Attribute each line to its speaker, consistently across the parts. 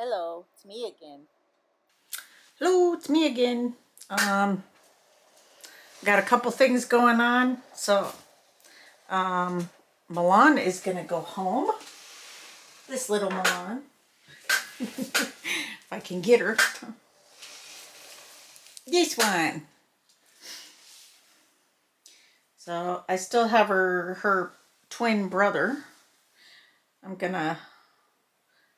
Speaker 1: Hello, it's me again.
Speaker 2: Hello, it's me again. Got a couple things going on. So, Milan is gonna go home. This little Milan, if I can get her. This one. So I still have her twin brother. I'm gonna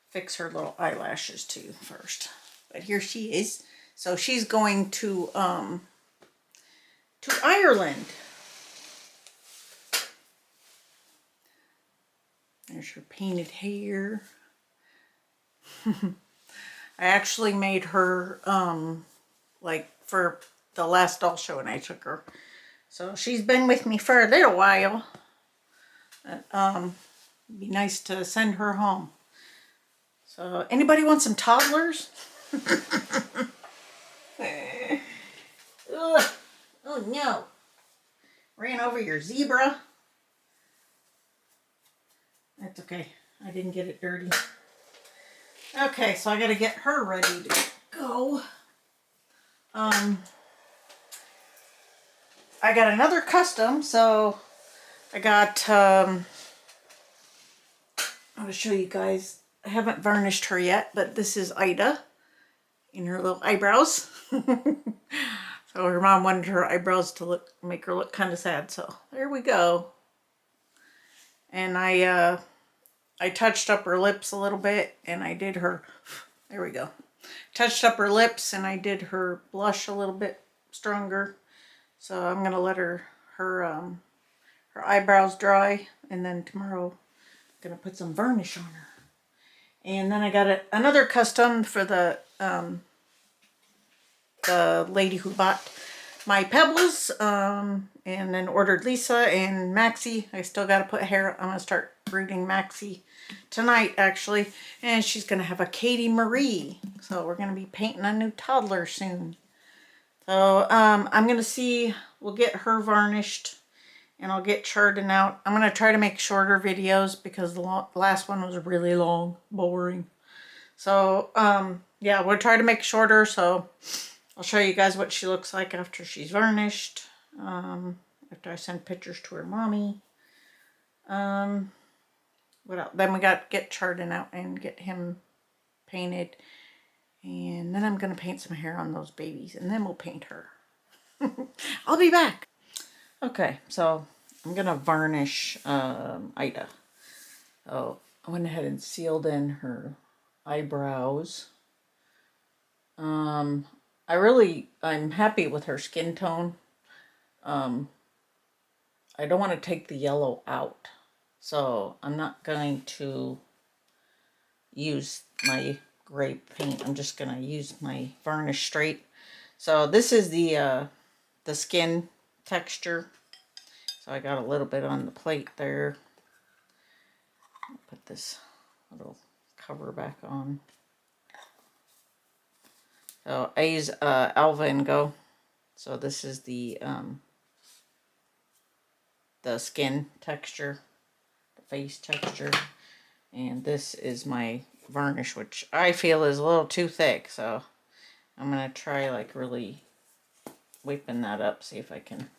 Speaker 2: fix her little eyelashes too first. But here she is. So she's going to Ireland. There's her painted hair. I actually made her like for the last doll show, and I took her. So she's been with me for a little while. It'd be nice to send her home. So anybody want some toddlers? Ugh. Oh no. Ran over your zebra. That's okay. I didn't get it dirty. Okay, so I gotta get her ready to go. I got another custom, so I got, I'm gonna show you guys. I haven't varnished her yet, but this is Ida in her little eyebrows. So her mom wanted her eyebrows to make her look kind of sad, so there we go. And I touched up her lips a little bit, and I did her, there we go. Touched up her lips, and I did her blush a little bit stronger. So I'm gonna let her eyebrows dry, and then tomorrow I'm gonna put some varnish on her. And then I got another custom for the lady who bought my pebbles, and then ordered Lisa and Maxie. I still got to put hair. I'm gonna start brooding Maxie tonight actually, and she's gonna have a Katie Marie. So we're gonna be painting a new toddler soon. So I'm gonna see. We'll get her varnished, and I'll get charting out. I'm gonna try to make shorter videos because the last one was really long, boring. So yeah, we'll try to make shorter. So I'll show you guys what she looks like after she's varnished. After I send pictures to her mommy. What else? Then we got to get charting out and get him painted. And then I'm going to paint some hair on those babies. And then we'll paint her. I'll be back. Okay, so I'm going to varnish Ida. So I went ahead and sealed in her eyebrows. I'm happy with her skin tone. I don't want to take the yellow out, so I'm not going to use my gray paint. I'm just going to use my varnish straight. So this is the skin texture. So I got a little bit on the plate there. I'll put this little cover back on. So I use Alva & Go. So this is the skin texture, the face texture, and this is my varnish, which I feel is a little too thick, so I'm gonna try like really whipping that up, see if I can.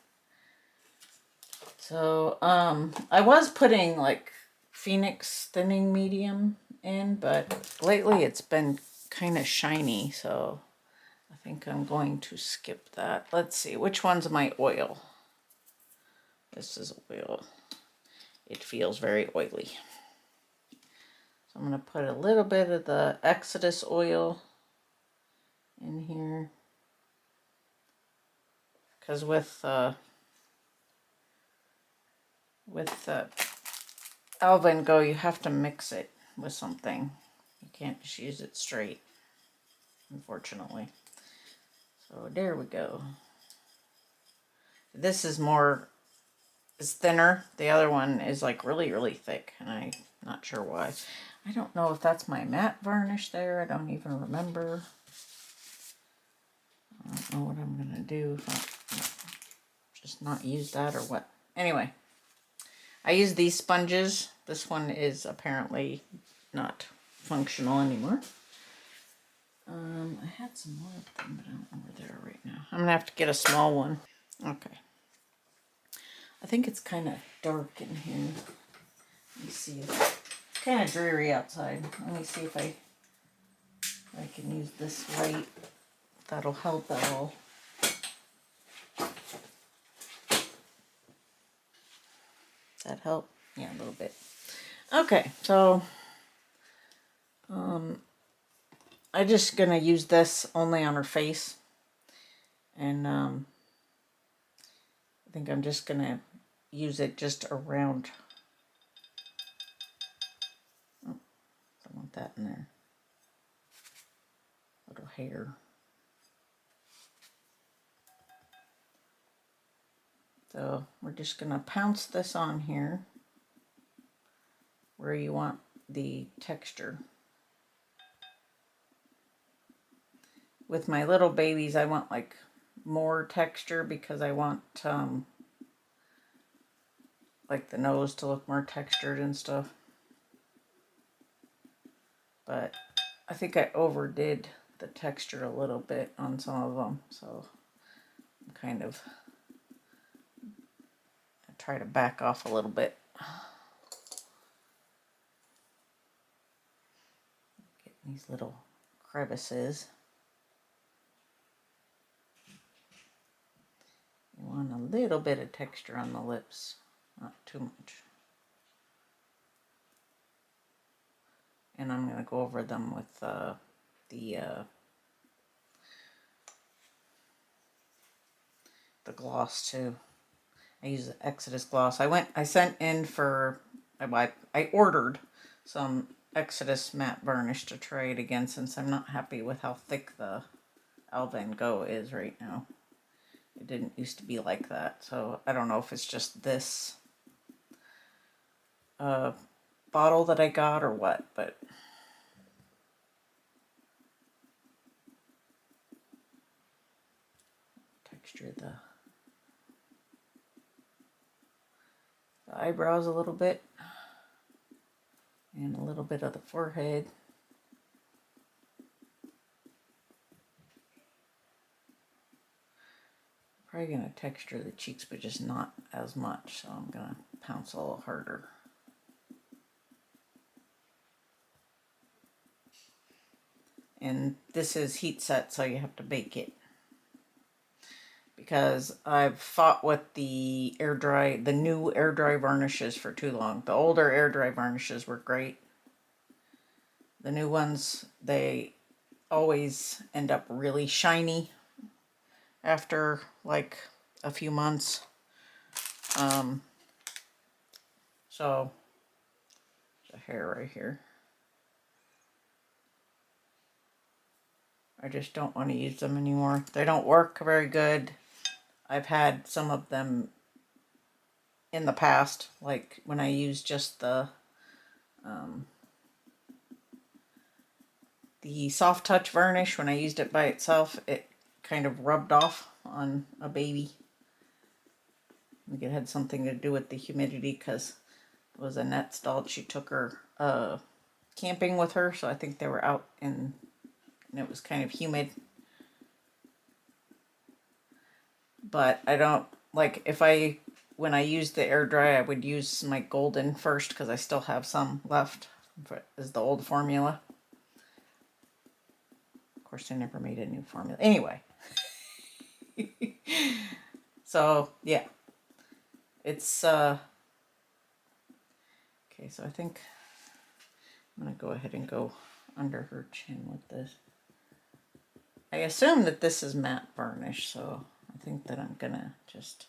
Speaker 2: So I was putting like Phoenix thinning medium in, but lately it's been kind of shiny, so I think I'm going to skip that. Let's see, which one's my oil? This is oil. It feels very oily. So I'm going to put a little bit of the Exodus oil in here. Because with Alva & Go, you have to mix it with something. You can't just use it straight, unfortunately. So there we go. This is thinner. The other one is like really, really thick, and I'm not sure why. I don't know if that's my matte varnish there. I don't even remember. I don't know what I'm going to do. If I just not use that or what. Anyway, I use these sponges. This one is apparently not functional anymore. I had some more of them, but I don't know where they are right now. I'm gonna have to get a small one. Okay. I think it's kind of dark in here. Let me see. It's kind of dreary outside. Let me see if I can use this light. That'll help at all. Does that help? Yeah, a little bit. Okay, so I'm just gonna use this only on her face, and I think I'm just gonna use it just around. Oh, I want that in there. Little hair. So we're just gonna pounce this on here where you want the texture. With my little babies, I want like more texture because I want like the nose to look more textured and stuff. But I think I overdid the texture a little bit on some of them, so I'm kind of try to back off a little bit. Get these little crevices. You want a little bit of texture on the lips, not too much. And I'm going to go over them with the gloss too. I use the Exodus gloss. I sent in for, I ordered some Exodus matte varnish to try it again since I'm not happy with how thick the Al Van Gogh is right now. It didn't used to be like that, so I don't know if it's just this bottle that I got or what, but texture the eyebrows a little bit and a little bit of the forehead. Probably going to texture the cheeks, but just not as much, so I'm going to pounce a little harder. And this is heat set, so you have to bake it. Because I've fought with the new air dry varnishes for too long. The older air dry varnishes were great. The new ones, they always end up really shiny after like a few months. So there's a hair right here. I just don't want to use them anymore. They don't work very good. I've had some of them in the past, like when I used just the soft touch varnish. When I used it by itself, it kind of rubbed off on a baby. I think it had something to do with the humidity because it was Annette's dog. She took her camping with her, so I think they were out and it was kind of humid. But I don't, like, when I use the air dry, I would use my golden first because I still have some left as the old formula. Of course, I never made a new formula. Anyway. So, yeah. It's, okay, so I think I'm going to go ahead and go under her chin with this. I assume that this is matte varnish, so I think that I'm going to just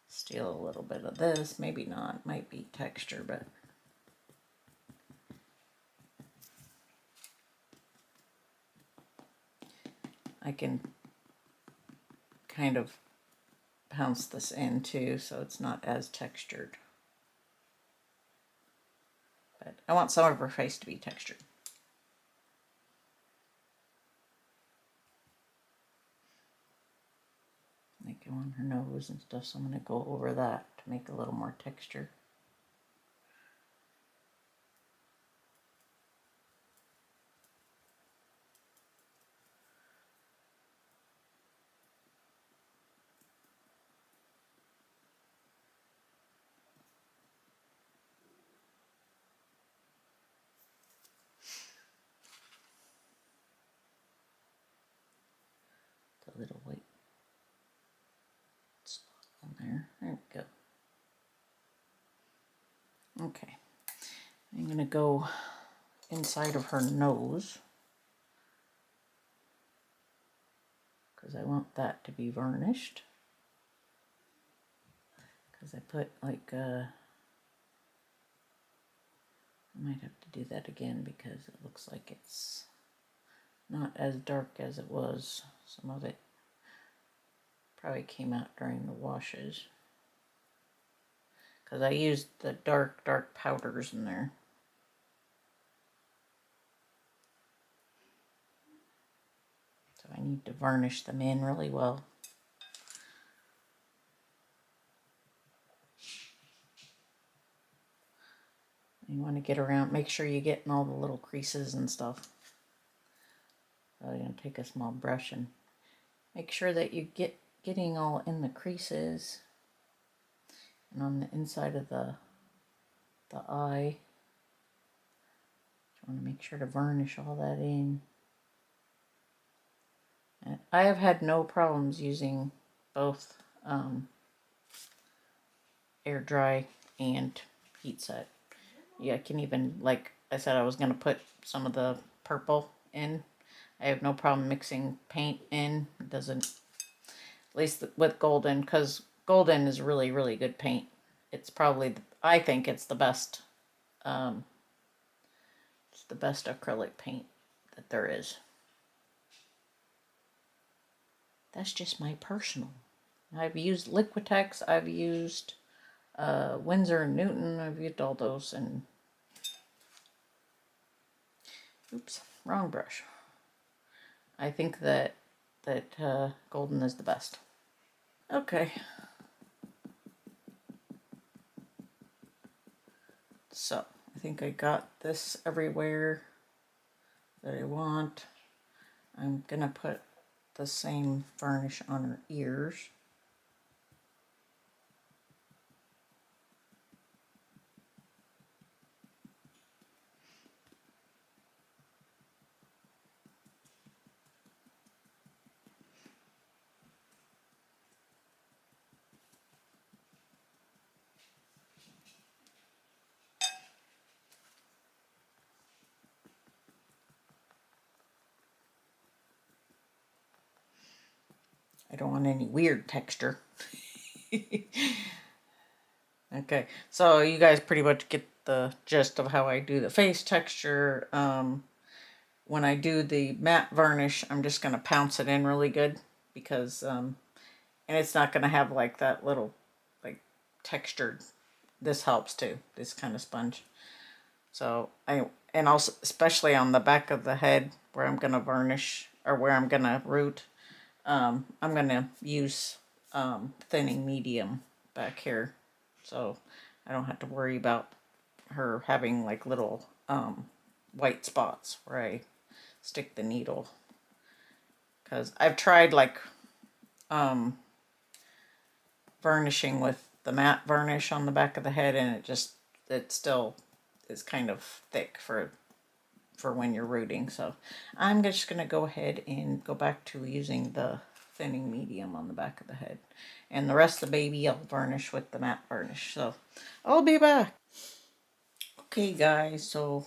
Speaker 2: steal a little bit of this. Maybe not. It might be texture, but I can kind of pounce this in too, so it's not as textured. But I want some of her face to be textured. Like on her nose and stuff, so I'm going to go over that to make a little more texture. on there. There we go. Okay. I'm going to go inside of her nose, because I want that to be varnished. Because I put like, I might have to do that again because it looks like it's not as dark as it was. Some of it probably came out during the washes. Because I used the dark powders in there. So I need to varnish them in really well. You want to get around, make sure you get in all the little creases and stuff. So I'm going to take a small brush and make sure that you getting all in the creases and on the inside of the eye. I want to make sure to varnish all that in. And I have had no problems using both air dry and heat set. Yeah, I can even, like I said, I was going to put some of the purple in. I have no problem mixing paint in. It doesn't, at least with Golden, because Golden is really, really good paint. It's probably, I think it's the best, acrylic paint that there is. That's just my personal. I've used Liquitex, I've used Winsor & Newton, I've used all those, and oops, wrong brush. I think that Golden is the best. Okay. So, I think I got this everywhere that I want. I'm gonna put the same varnish on her ears. I don't want any weird texture. Okay, so you guys pretty much get the gist of how I do the face texture. When I do the matte varnish, I'm just going to pounce it in really good because, and it's not going to have like that little, like, textured, this helps too, this kind of sponge. So, and also, especially on the back of the head where I'm going to varnish, or where I'm going to root, I'm going to use thinning medium back here. So I don't have to worry about her having like little white spots where I stick the needle. Because I've tried like varnishing with the matte varnish on the back of the head, and it still is kind of thick for when you're rooting. So I'm just going to go ahead and go back to using the thinning medium on the back of the head. And the rest of the baby I'll varnish with the matte varnish. So I'll be back. Okay guys, so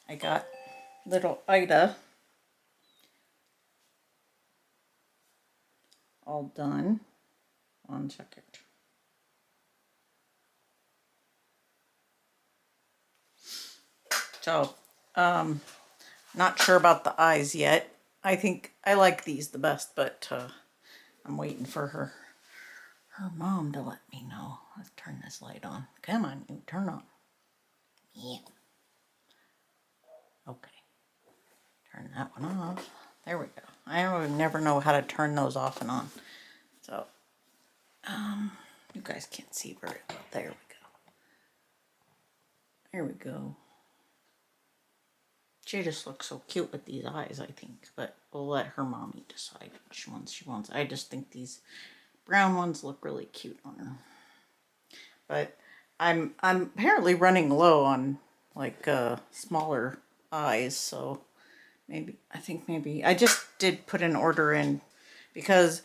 Speaker 2: I got little Ida all done. 1 second. So, not sure about the eyes yet. I think I like these the best, but I'm waiting for her mom to let me know. Let's turn this light on. Come on, you turn on. Yeah. Okay. Turn that one off. There we go. I never know how to turn those off and on. So, you guys can't see very well. There we go. There we go. She just looks so cute with these eyes, I think. But we'll let her mommy decide which ones she wants. I just think these brown ones look really cute on her. But I'm apparently running low on like smaller eyes, so maybe I just did put an order in because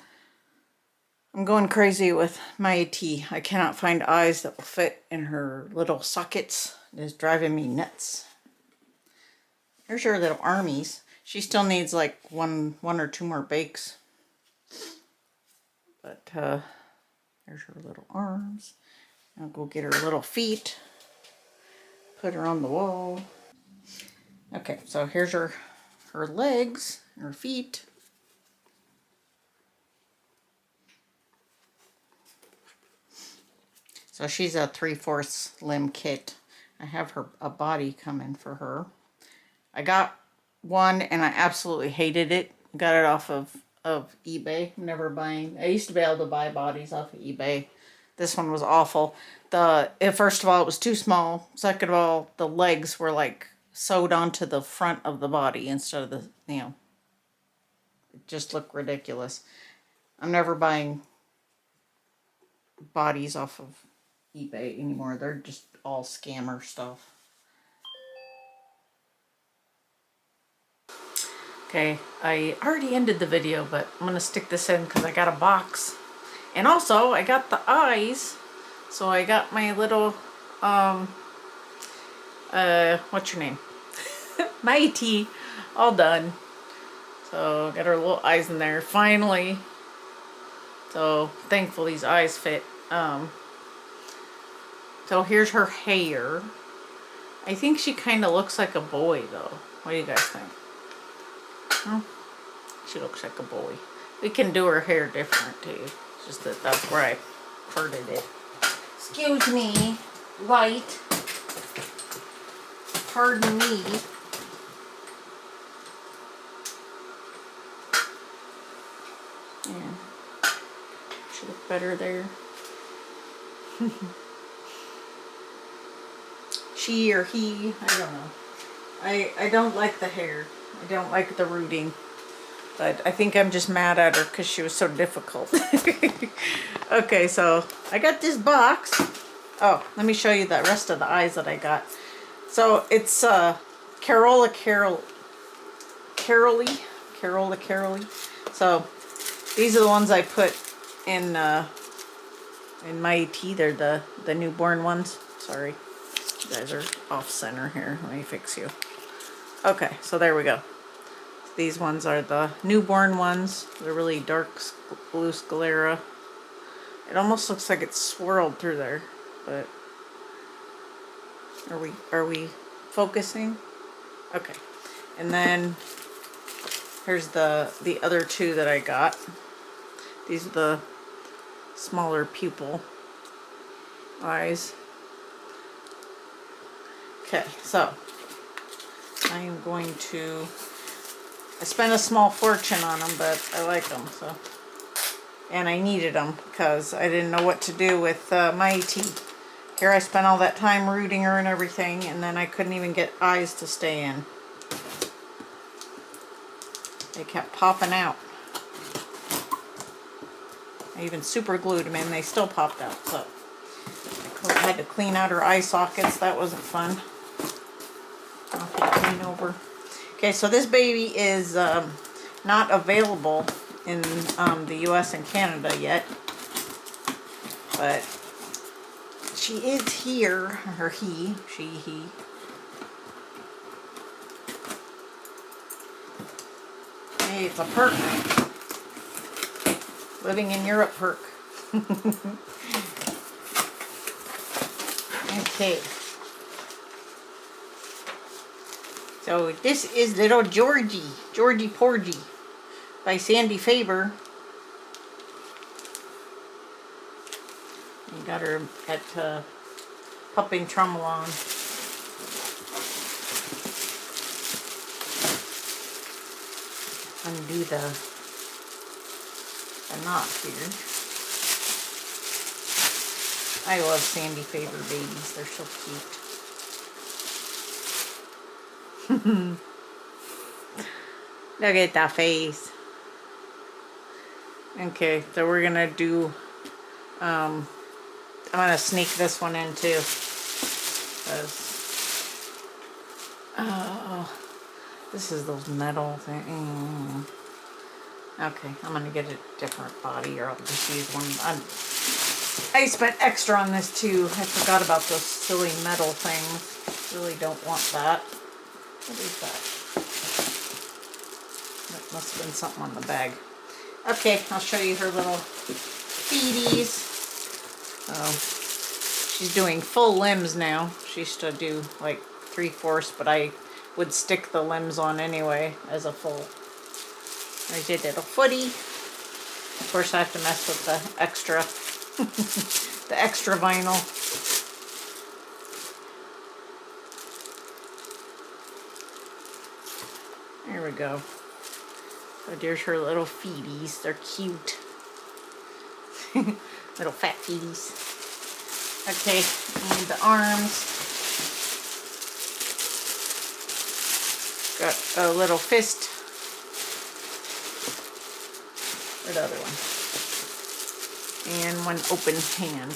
Speaker 2: I'm going crazy with my tea. I cannot find eyes that will fit in her little sockets. It is driving me nuts. Here's her little armies. She still needs like one or two more bakes. But there's her little arms. I'll go get her little feet. Put her on the wall. Okay, so here's her legs, her feet. So she's a 3/4 limb kit. I have a body coming for her. I got one and I absolutely hated it. Got it off of eBay. Never buying. I used to be able to buy bodies off of eBay. This one was awful. First of all, it was too small. Second of all, the legs were like sewed onto the front of the body instead of the, it just looked ridiculous. I'm never buying bodies off of eBay anymore. They're just all scammer stuff. Okay, I already ended the video, but I'm gonna stick this in because I got a box. And also, I got the eyes. So I got my little, what's your name? My tea all done. So got her little eyes in there, finally. So thankful these eyes fit. So here's her hair. I think she kind of looks like a boy though. What do you guys think? She looks like a boy. We can do her hair different too. It's just that that's where I parted it. Excuse me, light. Pardon me. Yeah. Should look better there. She or he, I don't know. I don't like the hair. I don't like the rooting. But I think I'm just mad at her because she was so difficult. Okay, so I got this box. Oh, let me show you the rest of the eyes that I got. So it's Carola Carolee. So these are the ones I put in my tea. They're the newborn ones. Sorry, you guys are off center here. Let me fix you. Okay, so there we go. These ones are the newborn ones. They're really dark blue sclera. It almost looks like it's swirled through there, but are we focusing? Okay. And then here's the other two that I got. These are the smaller pupil eyes. Okay, so I am going to, I spent a small fortune on them, but I like them, so. And I needed them because I didn't know what to do with my tea. Here I spent all that time rooting her and everything, and then I couldn't even get eyes to stay in. They kept popping out. I even super glued them in, they still popped out, so I had to clean out her eye sockets. That wasn't fun. I'll have to clean over. Okay, so this baby is not available in the US and Canada yet, but she is here, or he. Hey, it's a perk. Living in Europe perk. Okay. So this is little Georgie Porgy by Sandy Faber. You got her at Pupping Tremolon. Undo the knot here. I love Sandy Faber babies. They're so cute. Look at that face. Okay, so we're gonna do, I'm gonna sneak this one in too. Oh, this is those metal things. Okay, I'm gonna get a different body, or I'll just use one. I spent extra on this too. I forgot about those silly metal things. Really don't want that. What is that? That must have been something on the bag. Okay, I'll show you her little feeties. Oh, she's doing full limbs now. She used to do like 3/4, but I would stick the limbs on anyway as a full. There's your little footy. Of course, I have to mess with the extra, the extra vinyl. There we go. So there's her little feeties. They're cute. Little fat feeties. Okay, and the arms. Got a little fist. Or the other one. And one open hand.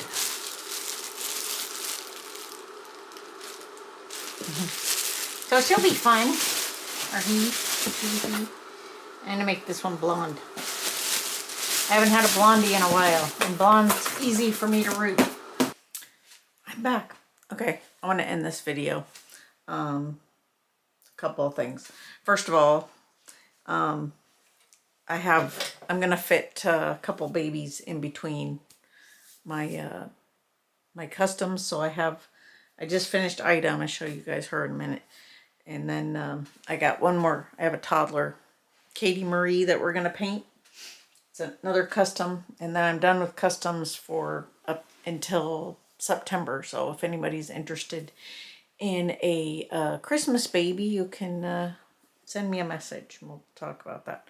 Speaker 2: So she'll be fun. Or he. I'm gonna make this one blonde. I haven't had a blondie in a while, and blonde's easy for me to root. I'm back. Okay, I want to end this video. A couple of things. First of all, I'm gonna fit a couple babies in between my my customs. So I just finished Ida. I'm gonna show you guys her in a minute, and then I got one more. I have a toddler, Katie Marie, that we're gonna paint. It's another custom, and then I'm done with customs for up until September. So if anybody's interested in a Christmas baby, you can send me a message and we'll talk about that.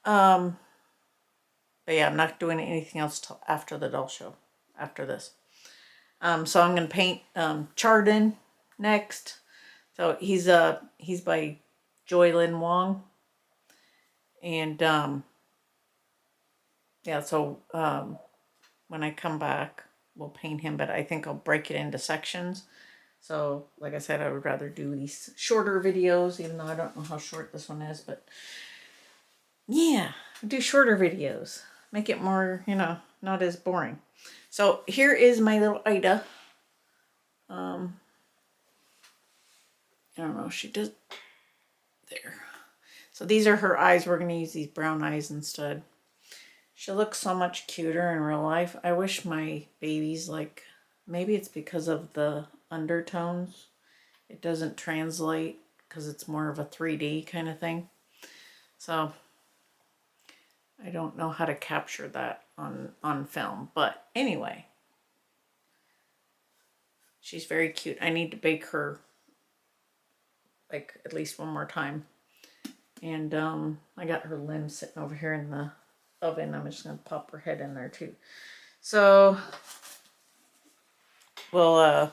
Speaker 2: But yeah, I'm not doing anything else till after the doll show, after this. So I'm gonna paint Chardon next. So he's by Joylyn Wong, and yeah, so when I come back, we'll paint him, but I think I'll break it into sections. So, like I said, I would rather do these shorter videos, even though I don't know how short this one is, but yeah, do shorter videos. Make it more, not as boring. So here is my little Ida. I don't know, she does, there. So these are her eyes. We're going to use these brown eyes instead. She looks so much cuter in real life. I wish my babies, like, maybe it's because of the undertones. It doesn't translate because it's more of a 3D kind of thing. So I don't know how to capture that on film. But anyway, she's very cute. I need to bake her like at least one more time. And I got her limbs sitting over here in the oven. I'm just going to pop her head in there too. So, well,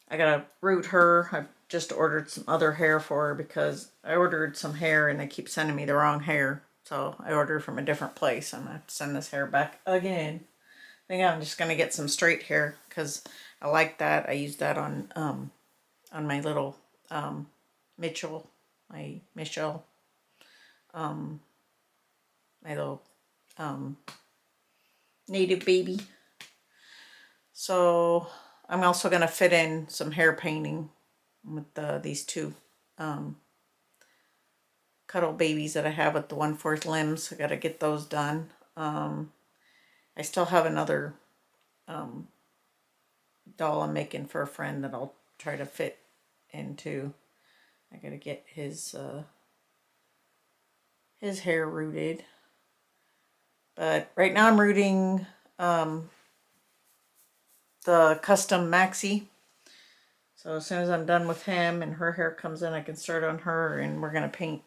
Speaker 2: I gotta root her. I just ordered some other hair for her because I ordered some hair and they keep sending me the wrong hair. So I ordered from a different place. I'm gonna have to send this hair back again. I think I'm just gonna get some straight hair because I like that. I use that on my little Mitchell, my little native baby. So I'm also going to fit in some hair painting with these two cuddle babies that I have with the 1/4 limbs. I got to get those done. I still have another doll I'm making for a friend that I'll try to fit into. I got to get his hair rooted. But right now I'm rooting the custom Maxie. So as soon as I'm done with him and her hair comes in, I can start on her, and we're going to paint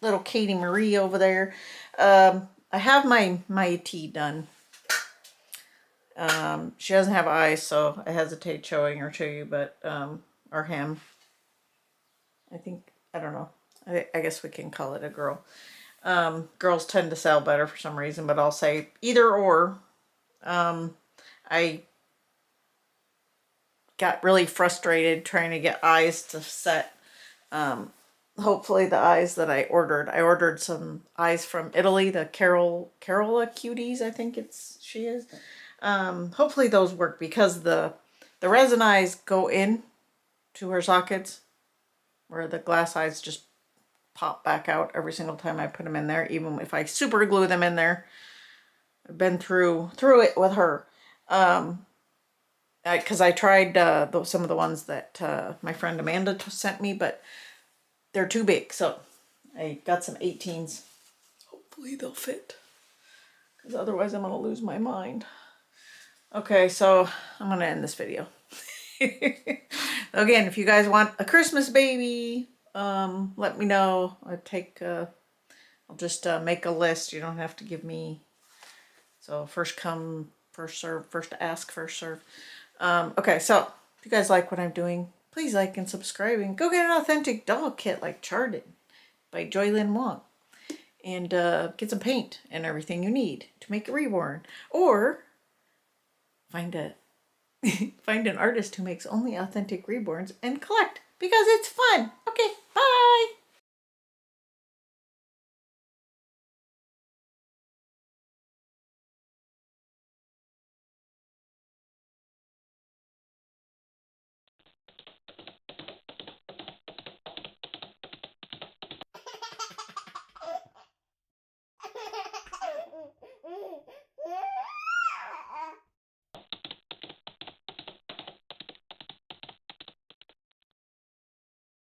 Speaker 2: little Katie Marie over there. I have my tea done. She doesn't have eyes, so I hesitate showing her to you, but, or him. I don't know. I guess we can call it a girl. Girls tend to sell better for some reason, but I'll say either or. I got really frustrated trying to get eyes to set hopefully the eyes that I ordered some eyes from Italy, the Carola Cuties, I think she is. Hopefully those work because the resin eyes go in to her sockets where the glass eyes just pop back out every single time I put them in there, even if I super glue them in there. I've been through it with her. Because I tried some of the ones that my friend Amanda sent me, but they're too big. So I got some 18s. Hopefully they'll fit. Because otherwise I'm going to lose my mind. Okay, so I'm going to end this video. Again, if you guys want a Christmas baby, let me know. I'll just make a list. You don't have to give me. So first come, first serve, first ask, first serve. Okay, so if you guys like what I'm doing, please like and subscribe and go get an authentic doll kit like Charted by Joylyn Wong. And get some paint and everything you need to make it reborn. Or find an artist who makes only authentic reborns and collect because it's fun. Okay, bye!